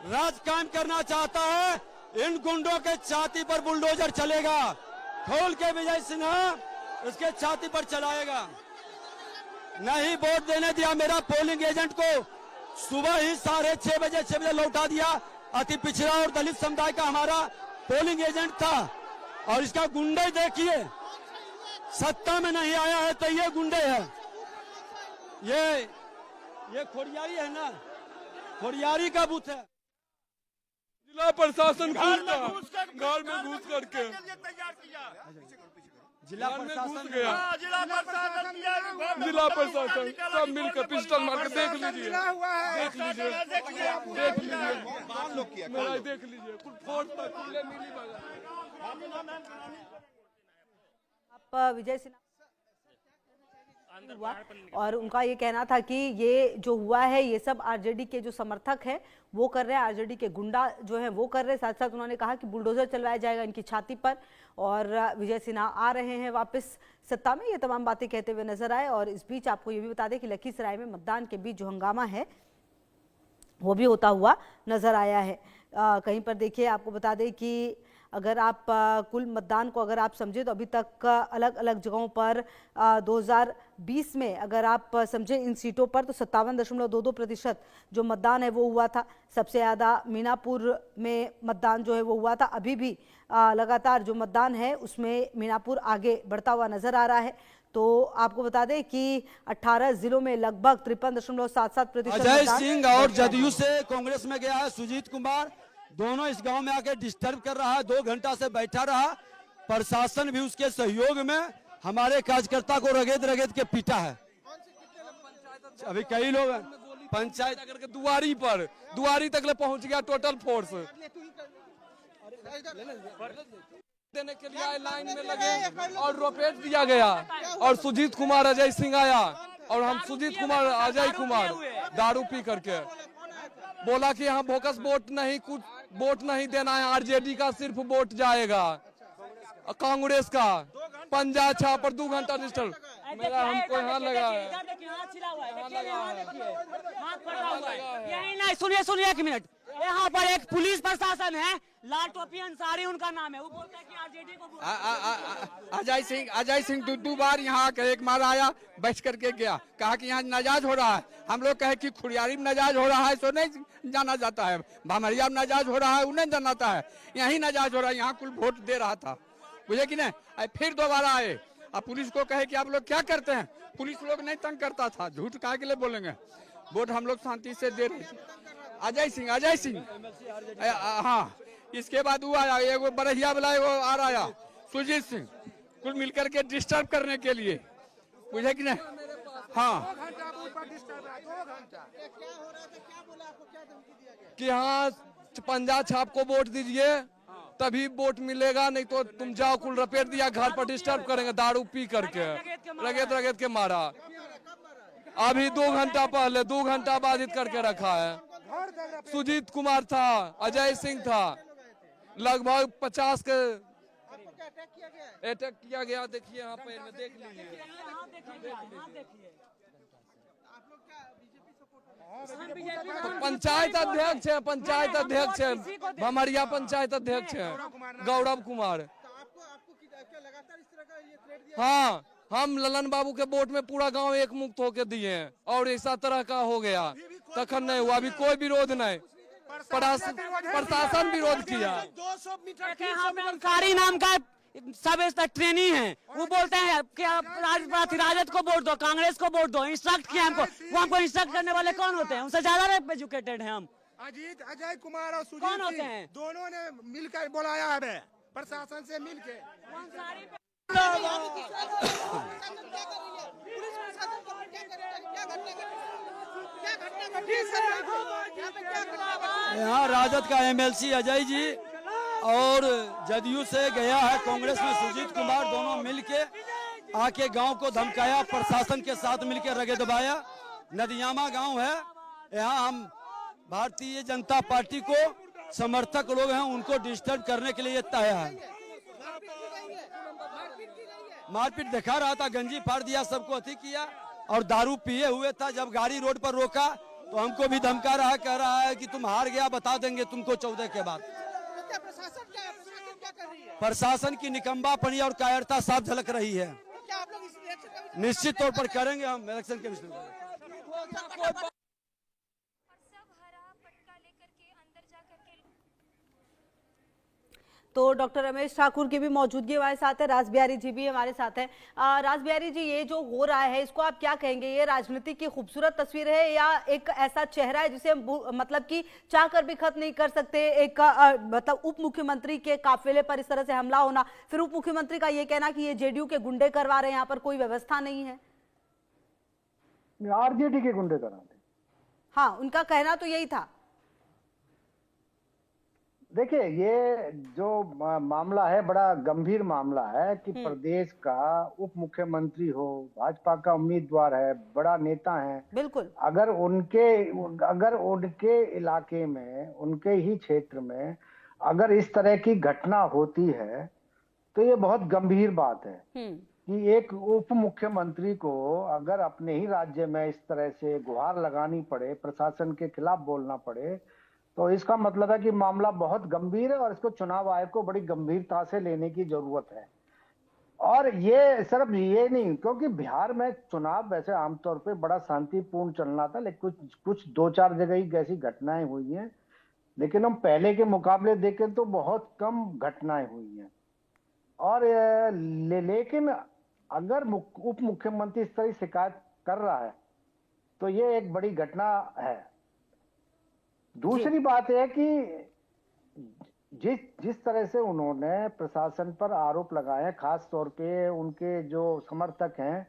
राज कायम करना चाहता है, इन गुंडों के छाती पर बुलडोजर चलेगा। खोल के विजय सिन्हा इसके छाती पर चलाएगा। नहीं वोट देने दिया मेरा पोलिंग एजेंट को। सुबह ही 6:30 बजे 6 बजे लौटा दिया। अति पिछड़ा और दलित समुदाय का हमारा पोलिंग एजेंट था। और इसका गुंडे देखिए, सत्ता में नहीं आया है तो ये गुंडे है। ये खोड़ियारी है ना, खोड़ियारी का बूथ है। जिला प्रशासन घर में घुस करके जिला प्रशासन गया। जिला प्रशासन सब मिलकर पिस्टल मार के देख लीजिए, मेरा देख लीजिए कुछ फोर्स पर खुले मिली आप विजय सिन्हा हुआ और उनका ये कहना था कि ये जो हुआ है ये सब आरजेडी के जो समर्थक हैं वो कर रहे हैं, आरजेडी के गुंडा जो है वो कर रहे हैं। साथ साथ उन्होंने कहा कि बुलडोजर चलवाया जाएगा इनकी छाती पर और विजय सिन्हा आ रहे हैं वापस सत्ता में। ये तमाम बातें कहते हुए नजर आए। और इस बीच आपको ये भी बता दें कि लखीसराय में मतदान के बीच जो हंगामा है वो भी होता हुआ नजर आया है। कहीं पर देखिए आपको बता दें कि अगर आप कुल मतदान को अगर आप समझे तो अभी तक अलग अलग जगहों पर 2020 में अगर आप समझे इन सीटों पर तो 57.22% जो मतदान है वो हुआ था। सबसे ज़्यादा मीनापुर में मतदान जो है वो हुआ था। अभी भी लगातार जो मतदान है उसमें मीनापुर आगे बढ़ता हुआ नजर आ रहा है। तो आपको बता दें कि 18 जिलों में लगभग 53.77% अजय सिंह और जदयू से कांग्रेस में गया है सुजीत कुमार, दोनों इस गांव में आके डिस्टर्ब कर रहा है। 2 घंटा से बैठा रहा। प्रशासन भी उसके सहयोग में हमारे कार्यकर्ता को रगेद रगेद के पीटा है। अभी कई लोग पंचायत करके दुआरी तक ले पहुंच गया टोटल फोर्स देने के लिए लाइन में लगे और रोपेट दिया गया। और सुजीत कुमार अजय सिंह आया और हम सुजीत कुमार अजय कुमार दारू पी करके बोला कि यहाँ बोकस वोट नहीं, कुछ वोट नहीं देना है, आरजेडी का सिर्फ वोट जाएगा, कांग्रेस का पंजा छा पर 2 घंटा डिस्टर्ब मेरा हमको यहाँ लगा है। यही नहीं, सुनिए 1 मिनट। यहाँ पर एक पुलिस प्रशासन है, लाल टोपी अंसारी उनका नाम है, वो बोलता है कि आरजेडी को अजय सिंह 2 बार यहाँ आकर एक मार आया, बैठ करके गया, कहा कि यहाँ नाजाज हो रहा है। हम लोग कहे कि खुड़ियारी में नाजाज हो रहा है सो नहीं जाना जाता है, भामरिया में नाजाज हो रहा है उन्हें जानाता है, यही नाजाज हो रहा है। यहाँ कुल वोट दे रहा था, बुझे कि नहीं। फिर दोबारा आए अब पुलिस को कहे कि आप लोग क्या करते हैं। पुलिस लोग नहीं तंग करता था, झूठ काहे के लिए बोलेंगे। वोट हम लोग शांति से दे रहे थे। अजय सिंह हाँ, इसके बाद वो आया एगो बरहिया वाला एगो आ रहा सुजीत सिंह, कुल मिलकर के डिस्टर्ब करने के लिए, बुझे कि नहीं। हाँ कि हाँ पंजा छाप को वोट दीजिए तभी वोट मिलेगा, नहीं तो तुम जाओ, कुल रपेट दिया, घर पर डिस्टर्ब करेंगे दारू पी करके, रगेद के मारा। अभी 2 घंटा पहले 2 घंटा बाधित करके रखा है। सुजीत कुमार था, अजय सिंह था, लगभग 50 के अटैक किया गया। देखिए यहाँ पैर में देख लीजिए। पंचायत अध्यक्ष है भमरिया पंचायत अध्यक्ष है गौरव कुमार। हाँ, हम ललन बाबू के वोट में पूरा गांव एक मुक्त होके दिए हैं और ऐसा तरह का हो गया, तखन नहीं हुआ। अभी कोई विरोध नहीं, प्रशासन विरोध किया। 200 मीटर अंसारी नाम का सब ट्रेनी है, वो बोलते हैं कि राजद को वोट दो, कांग्रेस को वोट दो, इंस्ट्रक्ट किया हमको। वो हमको इंस्ट्रक्ट करने वाले कौन होते हैं? उनसे ज्यादा एजुकेटेड हैं हम। अजय कुमार और सुजीत कौन होते हैं? दोनों ने मिलकर बुलाया है प्रशासन से मिलकर। यहाँ राजद का एमएलसी अजय जी और जदयू से गया है कांग्रेस में सुजीत कुमार, दोनों मिलके आके गांव को धमकाया, प्रशासन के साथ मिलके रगे दबाया। नदियामा गांव है, यहाँ हम भारतीय जनता पार्टी को समर्थक लोग हैं, उनको डिस्टर्ब करने के लिए ये तय है। मारपीट दिखा रहा था, गंजी फाड़ दिया, सबको अति किया और दारू पिए हुए था। जब गाड़ी रोड पर रोका तो हमको भी धमका रहा है, कह रहा है कि तुम हार गया, बता देंगे तुमको 14 के बाद। क्या प्रशासन क्या कर रही है? प्रशासन की निकम्बापनी और कायरता साफ झलक रही है। क्या आप लोग इस इलेक्शन का भी निश्चित तौर पर करेंगे हम इलेक्शन कमीशन को। तो डॉक्टर रमेश ठाकुर की भी मौजूदगी हमारे साथ है, रास बिहारी जी भी हमारे साथ है। रास बिहारी जी, ये जो हो रहा है इसको आप क्या कहेंगे? ये राजनीति की खूबसूरत तस्वीर है या एक ऐसा चेहरा है जिसे हम मतलब कि चाह कर भी खत्म नहीं कर सकते? एक मतलब उप मुख्यमंत्री के काफिले पर इस तरह से हमला होना, फिर उप मुख्यमंत्री का ये कहना कि ये जेडीयू के गुंडे करवा रहे हैं, यहाँ पर कोई व्यवस्था नहीं है। आरजेडी के गुंडे कराते। हाँ, उनका कहना तो यही था। देखिए, ये जो मामला है बड़ा गंभीर मामला है कि प्रदेश का उप मुख्यमंत्री हो, भाजपा का उम्मीदवार है, बड़ा नेता है। बिल्कुल। अगर उनके इलाके में, उनके ही क्षेत्र में अगर इस तरह की घटना होती है तो ये बहुत गंभीर बात है कि एक उप मुख्यमंत्री को अगर अपने ही राज्य में इस तरह से गुहार लगानी पड़े, प्रशासन के खिलाफ बोलना पड़े, तो इसका मतलब है कि मामला बहुत गंभीर है और इसको चुनाव आयोग को बड़ी गंभीरता से लेने की जरूरत है। और ये सिर्फ ये नहीं, क्योंकि बिहार में चुनाव वैसे आमतौर पे बड़ा शांतिपूर्ण चलना था, लेकिन कुछ 2-4 जगह ही ऐसी घटनाएं हुई हैं, लेकिन हम पहले के मुकाबले देखें तो बहुत कम घटनाएं हुई हैं। और लेकिन अगर उप मुख्यमंत्री इस तरह शिकायत कर रहा है तो ये एक बड़ी घटना है। दूसरी बात है कि जिस तरह से उन्होंने प्रशासन पर आरोप लगाए, खास तौर पे उनके जो समर्थक हैं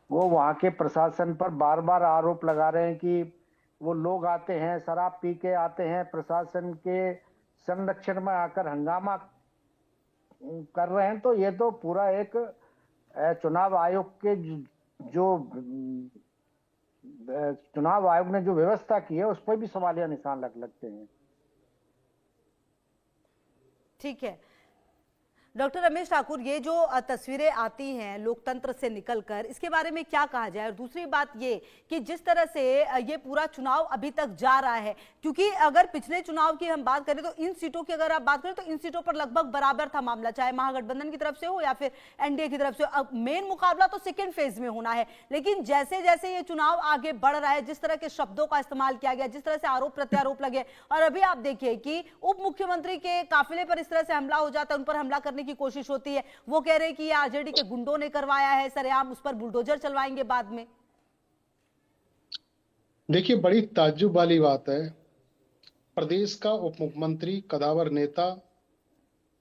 वो वहां के प्रशासन पर बार बार आरोप लगा रहे हैं कि वो लोग आते हैं, शराब पी के आते हैं, प्रशासन के संरक्षण में आकर हंगामा कर रहे हैं। तो ये तो पूरा एक चुनाव आयोग के चुनाव आयोग ने जो व्यवस्था की है उस पर भी सवालिया निशान लगते हैं। ठीक है डॉक्टर रमेश ठाकुर, ये जो तस्वीरें आती हैं लोकतंत्र से निकलकर, इसके बारे में क्या कहा जाए? और दूसरी बात ये कि जिस तरह से ये पूरा चुनाव अभी तक जा रहा है, क्योंकि अगर पिछले चुनाव की हम बात करें तो इन सीटों की अगर आप बात करें तो इन सीटों पर लगभग बराबर था मामला, चाहे महागठबंधन की तरफ से हो या फिर एनडीए की तरफ से। अब मेन मुकाबला तो सेकेंड फेज में होना है, लेकिन जैसे जैसे ये चुनाव आगे बढ़ रहा है, जिस तरह के शब्दों का इस्तेमाल किया गया, जिस तरह से आरोप प्रत्यारोप लगे, और अभी आप देखिए कि उप मुख्यमंत्री के काफिले पर इस तरह से हमला हो जाता है, उन पर हमला करने की कोशिश होती है। वो कह रहे हैं कि ये आरजेडी के गुंडों ने करवाया है, सरेआम उस पर बुलडोजर चलवाएंगे बाद में। देखिए, बड़ी ताज्जुब वाली बात है, प्रदेश का उप मुख्यमंत्री कदावर नेता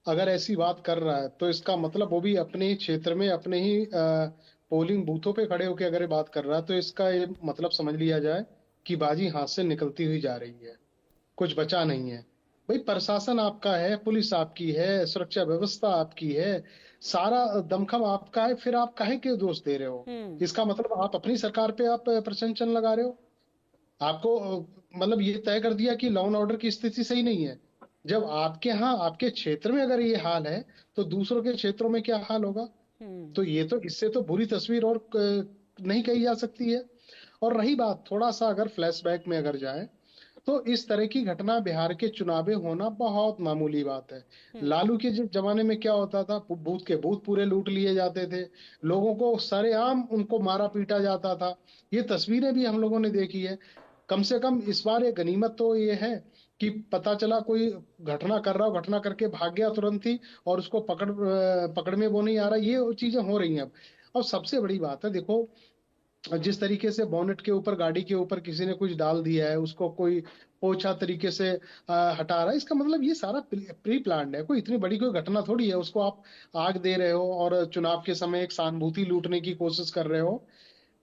अगर ऐसी बात कर रहा है तो इसका मतलब वो भी अपने ही क्षेत्र में, अपने ही पोलिंग बूथों पे खड़े होकर अगर ये बात कर रहा है तो इसका ये मतलब समझ लिया जाए कि बाजी हाथ से निकलती हुई जा रही है, कुछ बचा नहीं है। भाई, प्रशासन आपका है, पुलिस आपकी है, सुरक्षा व्यवस्था आपकी है, सारा दमखम आपका है, फिर आप काहे के दोष दे रहे हो? इसका मतलब आप अपनी सरकार पे आप प्रशंसन लगा रहे हो। आपको मतलब ये तय कर दिया कि लॉ एंड ऑर्डर की स्थिति सही नहीं है। जब आपके यहाँ, आपके क्षेत्र में अगर ये हाल है तो दूसरों के क्षेत्रों में क्या हाल होगा? तो ये तो, इससे तो बुरी तस्वीर और नहीं कही जा सकती है। और रही बात, थोड़ा सा अगर फ्लैशबैक में अगर जाए तो इस तरह की घटना बिहार के चुनाव होना बहुत मामूली बात है। लालू के जमाने में क्या होता था, बूथ के बूथ पूरे लूट लिए जाते थे, लोगों को सरेआम उनको मारा पीटा जाता था। ये तस्वीरें भी हम लोगों ने देखी है। कम से कम इस बार एक गनीमत तो ये है कि पता चला कोई घटना कर रहा हो, घटना करके भाग गया तुरंत ही, और उसको पकड़ में वो नहीं आ रहा। ये चीजें हो रही हैं अब। और सबसे बड़ी बात है, देखो जिस तरीके से बोनेट के ऊपर, गाड़ी के ऊपर किसी ने कुछ डाल दिया है, उसको कोई पोछा तरीके से हटा रहा है, इसका मतलब ये सारा प्री प्लान्ड है। कोई इतनी बड़ी कोई घटना थोड़ी है, उसको आप आग दे रहे हो और चुनाव के समय एक सहानुभूति लूटने की कोशिश कर रहे हो।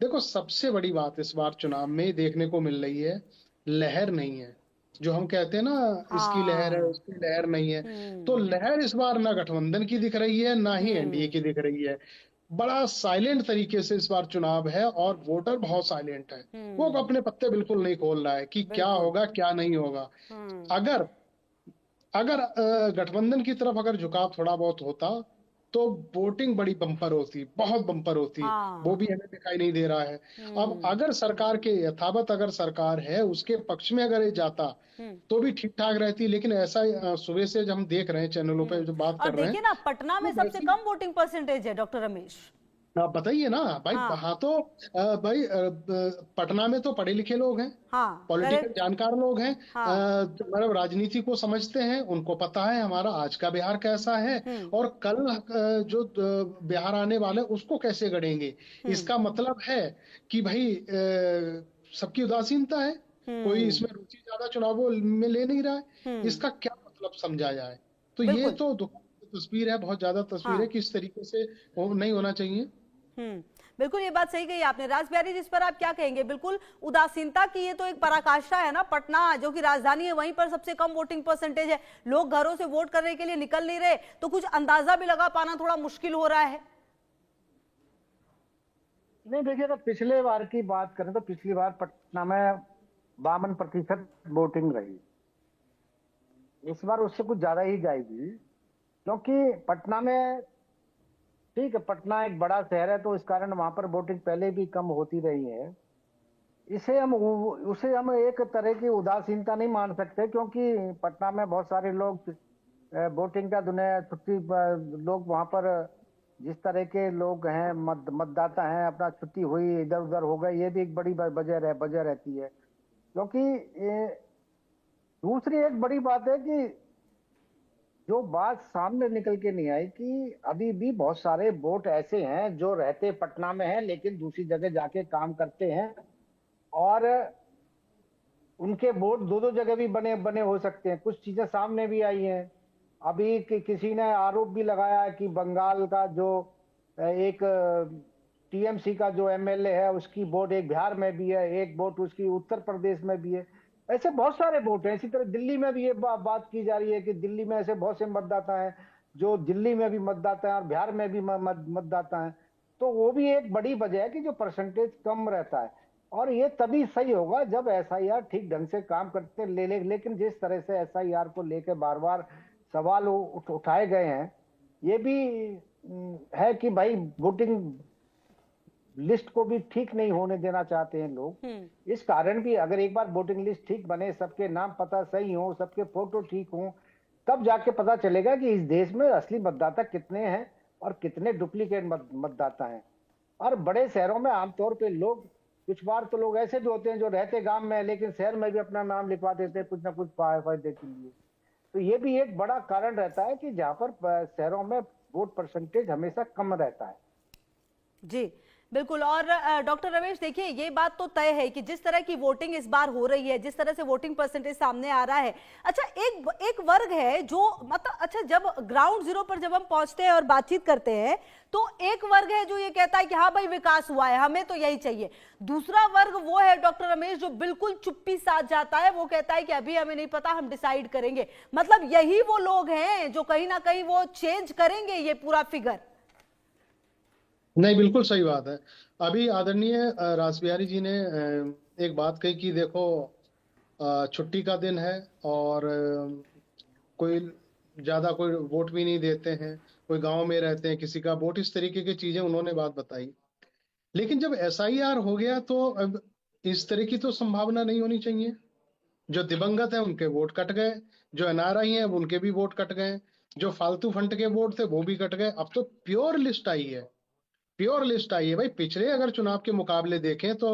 देखो, सबसे बड़ी बात इस बार चुनाव में देखने को मिल रही है, लहर नहीं है। जो हम कहते हैं ना, इसकी लहर है, उसकी लहर नहीं है। तो लहर इस बार ना गठबंधन की दिख रही है, ना ही एनडीए की दिख रही है। बड़ा साइलेंट तरीके से इस बार चुनाव है और वोटर बहुत साइलेंट है। वो अपने पत्ते बिल्कुल नहीं खोल रहा है कि क्या होगा क्या नहीं होगा। अगर गठबंधन की तरफ अगर झुकाव थोड़ा बहुत होता तो वोटिंग बड़ी बम्पर होती, बहुत बम्पर होती। वो भी हमें दिखाई नहीं दे रहा है। अब अगर सरकार के यथावत अगर सरकार है उसके पक्ष में अगर ये जाता तो भी ठीक ठाक रहती, लेकिन ऐसा सुबह से जब हम देख रहे हैं चैनलों पे जो बात और कर रहे देखिए हैं, ना, पटना में सबसे कम वोटिंग परसेंटेज है डॉक्टर रमेश। आप बताइए ना भाई। वहां तो भाई पटना में तो पढ़े लिखे लोग हैं, पॉलिटिकल जानकार लोग हैं, मतलब राजनीति को समझते हैं, उनको पता है हमारा आज का बिहार कैसा है और कल जो बिहार आने वाले उसको कैसे गढ़ेंगे। इसका मतलब है कि भाई सबकी उदासीनता है, कोई इसमें रुचि ज्यादा चुनावों में ले नहीं रहा है। इसका क्या मतलब समझा जाए? तो ये तो तस्वीर है, बहुत ज्यादा तस्वीर है कि इस तरीके से नहीं होना चाहिए। बिल्कुल, ये बात सही कही आपने। राज बिहारी जी, इस पर आप क्या कहेंगे? बिल्कुल उदासीनता की ये तो एक पराकाष्ठा है ना। पटना जो कि राजधानी है, वहीं पर सबसे कम वोटिंग परसेंटेज है, लोग घरों से वोट करने के लिए निकल नहीं रहे, तो कुछ अंदाजा भी लगा पाना थोड़ा मुश्किल हो रहा है। नहीं देखिए, तो पिछले बार की बात करें तो पिछली बार पटना में 52% वोटिंग रही। इस बार उससे कुछ ज्यादा ही जाएगी, क्योंकि पटना में ठीक है, पटना एक बड़ा शहर है तो इस कारण वहां पर वोटिंग पहले भी कम होती रही है। उसे हम एक तरह की उदासीनता नहीं मान सकते, क्योंकि पटना में बहुत सारे लोग वोटिंग का दुनिया छुट्टी लोग वहां पर जिस तरह के लोग हैं मतदाता हैं, अपना छुट्टी हुई इधर उधर हो गए, ये भी एक बड़ी वजह रहती है। क्योंकि दूसरी एक बड़ी बात है कि जो बात सामने निकल के नहीं आई कि अभी भी बहुत सारे वोट ऐसे हैं जो रहते पटना में हैं लेकिन दूसरी जगह जाके काम करते हैं, और उनके वोट दो जगह भी बने हो सकते हैं। कुछ चीजें सामने भी आई हैं। अभी किसी ने आरोप भी लगाया है कि बंगाल का जो एक टीएमसी का जो एमएलए है उसकी वोट एक बिहार में भी है, एक वोट उसकी उत्तर प्रदेश में भी है। ऐसे बहुत सारे वोट हैं। इसी तरह दिल्ली में भी ये बात की जा रही है कि दिल्ली में ऐसे बहुत से मतदाता हैं जो दिल्ली में भी मतदाता हैं और बिहार में भी मतदाता हैं। तो वो भी एक बड़ी वजह है कि जो परसेंटेज कम रहता है, और ये तभी सही होगा जब एसआईआर ठीक ढंग से काम करते लेकिन जिस तरह से एसआईआर को लेकर बार बार सवाल उठाए गए हैं, ये भी है कि भाई वोटिंग लिस्ट को भी ठीक नहीं होने देना चाहते हैं लोग। इस कारण भी अगर एक बार वोटिंग लिस्ट ठीक बने, सबके नाम पता सही हो, सबके फोटो ठीक हो, तब जाके पता चलेगा कि इस देश में असली मतदाता कितने हैं और कितने डुप्लीकेट मतदाता हैं। और बड़े शहरों में आमतौर पे लोग, कुछ बार तो लोग ऐसे भी होते हैं जो रहते गांव में लेकिन शहर में भी अपना नाम लिखवा देते हैं कुछ ना कुछ फायदे के लिए। तो ये भी एक बड़ा कारण रहता है कि जहाँ पर शहरों में वोट परसेंटेज हमेशा कम रहता है। जी बिल्कुल। और डॉक्टर रमेश, देखिए ये बात तो तय है कि जिस तरह की वोटिंग इस बार हो रही है, जिस तरह से वोटिंग परसेंटेज सामने आ रहा है, अच्छा एक वर्ग है जो मतलब, अच्छा जब ग्राउंड जीरो पर जब हम पहुंचते हैं और बातचीत करते हैं तो एक वर्ग है जो ये कहता है कि हाँ भाई विकास हुआ है, हमें तो यही चाहिए। दूसरा वर्ग वो है डॉक्टर रमेश जो बिल्कुल चुप्पी साध जाता है, वो कहता है कि अभी हमें नहीं पता, हम डिसाइड करेंगे। मतलब यही वो लोग हैं जो कहीं ना कहीं वो चेंज करेंगे ये पूरा फिगर। नहीं, बिल्कुल सही बात है। अभी आदरणीय रासबिहारी जी ने एक बात कही कि देखो छुट्टी का दिन है और कोई कोई वोट भी नहीं देते हैं, कोई गांव में रहते हैं, किसी का वोट, इस तरीके की चीजें उन्होंने बात बताई। लेकिन जब एसआईआर हो गया तो अब इस तरह की तो संभावना नहीं होनी चाहिए। जो दिवंगत है उनके वोट कट गए, जो एनआरआई हैं उनके भी वोट कट गए, जो फालतू फंड के वोट थे वो भी कट गए। अब तो प्योर लिस्ट आई है, प्योर लिस्ट आई है भाई। पिछले अगर चुनाव के मुकाबले देखें तो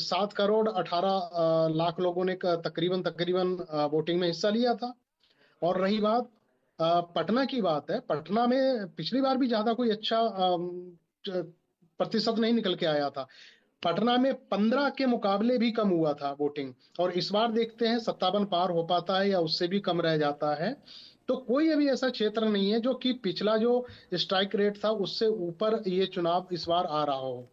7 करोड़ 18 लाख लोगों ने तकरीबन वोटिंग में हिस्सा लिया था। और रही बात पटना की बात है, पटना में पिछली बार भी ज्यादा कोई अच्छा प्रतिशत नहीं निकल के आया था। पटना में 15 के मुकाबले भी कम हुआ था वोटिंग, और इस बार देखते हैं 57 पार हो पाता है या उससे भी कम रह जाता है। तो कोई अभी ऐसा क्षेत्र नहीं है जो कि पिछला जो स्ट्राइक रेट था उससे ऊपर ये चुनाव इस बार आ रहा हो।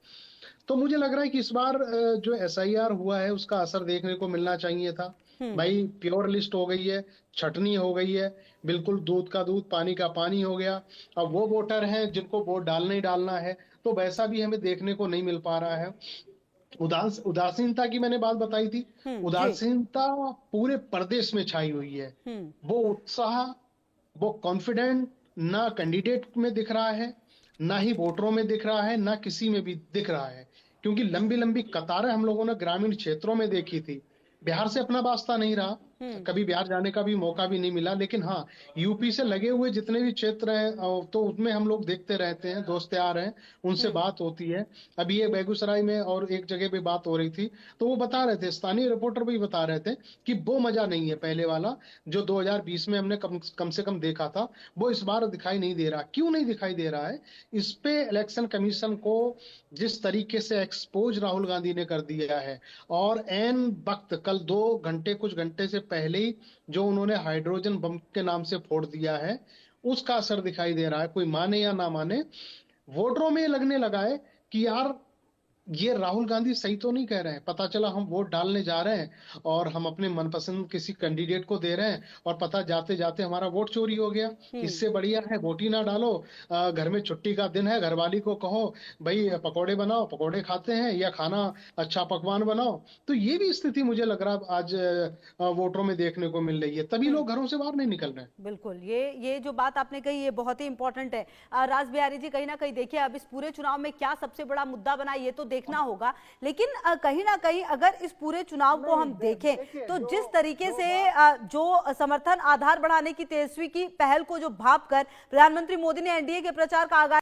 तो मुझे लग रहा है कि इस बार जो एसआईआर हुआ है उसका असर देखने को मिलना चाहिए था। भाई प्योर लिस्ट हो गई है, छटनी हो गई है, बिल्कुल दूध का दूध पानी का पानी हो गया। अब वो वोटर हैं जिनको वोट डालना ही डालना है, तो वैसा भी हमें देखने को नहीं मिल पा रहा है। उदासीनता की मैंने बात बताई थी, उदासीनता पूरे प्रदेश में छाई हुई है। वो उत्साह, वो कॉन्फिडेंट ना कैंडिडेट में दिख रहा है, ना ही वोटरों में दिख रहा है, ना किसी में भी दिख रहा है। क्योंकि लंबी लंबी कतारें हम लोगों ने ग्रामीण क्षेत्रों में देखी थी। बिहार से अपना वास्ता नहीं रहा, कभी बिहार जाने का भी मौका भी नहीं मिला, लेकिन हाँ, यूपी से लगे हुए जितने भी क्षेत्र हैं तो उसमें हम लोग देखते रहते हैं, दोस्त यार हैं, उनसे बात होती है। अभी ये बेगूसराय में और एक जगह पे बात हो रही थी, तो वो बता रहे थे, स्थानीय रिपोर्टर भी बता रहे थे कि वो मजा नहीं है पहले वाला जो 2020 में हमने कम से कम देखा था, वो इस बार दिखाई नहीं दे रहा। क्यों नहीं दिखाई दे रहा है? इस पे इलेक्शन कमीशन को जिस तरीके से एक्सपोज राहुल गांधी ने कर दिया है, और एन वक्त कल 2 घंटे कुछ घंटे से पहले ही जो उन्होंने हाइड्रोजन बम के नाम से फोड़ दिया है, उसका असर दिखाई दे रहा है। कोई माने या ना माने, वोटरों में लगने लगा है कि यार ये राहुल गांधी सही तो नहीं कह रहे हैं। पता चला हम वोट डालने जा रहे हैं और हम अपने मनपसंद किसी कैंडिडेट को दे रहे हैं और पता जाते जाते हमारा वोट चोरी हो गया। इससे बढ़िया है वोट ही ना डालो, घर में छुट्टी का दिन है, घरवाली को कहो भाई पकौड़े बनाओ, पकौड़े खाते हैं, या खाना अच्छा पकवान बनाओ। तो ये भी स्थिति मुझे लग रहा आज वोटरों में देखने को मिल रही है, तभी लोग घरों से बाहर नहीं निकल रहे हैं। बिल्कुल, ये जो बात आपने कही ये बहुत ही इंपॉर्टेंट है। राज बिहारी जी, कहीं ना कहीं देखिए अब इस पूरे चुनाव में क्या सबसे बड़ा मुद्दा बना ये तो देखना होगा, लेकिन कहीं ना कहीं अगर इस पूरे चुनाव को हम देखें तो जिस तरीके से जो समर्थन आधार बढ़ाने की तेजस्वी की पहल को जो भांप कर प्रधानमंत्री मोदी ने एनडीए के प्रचार का आगाज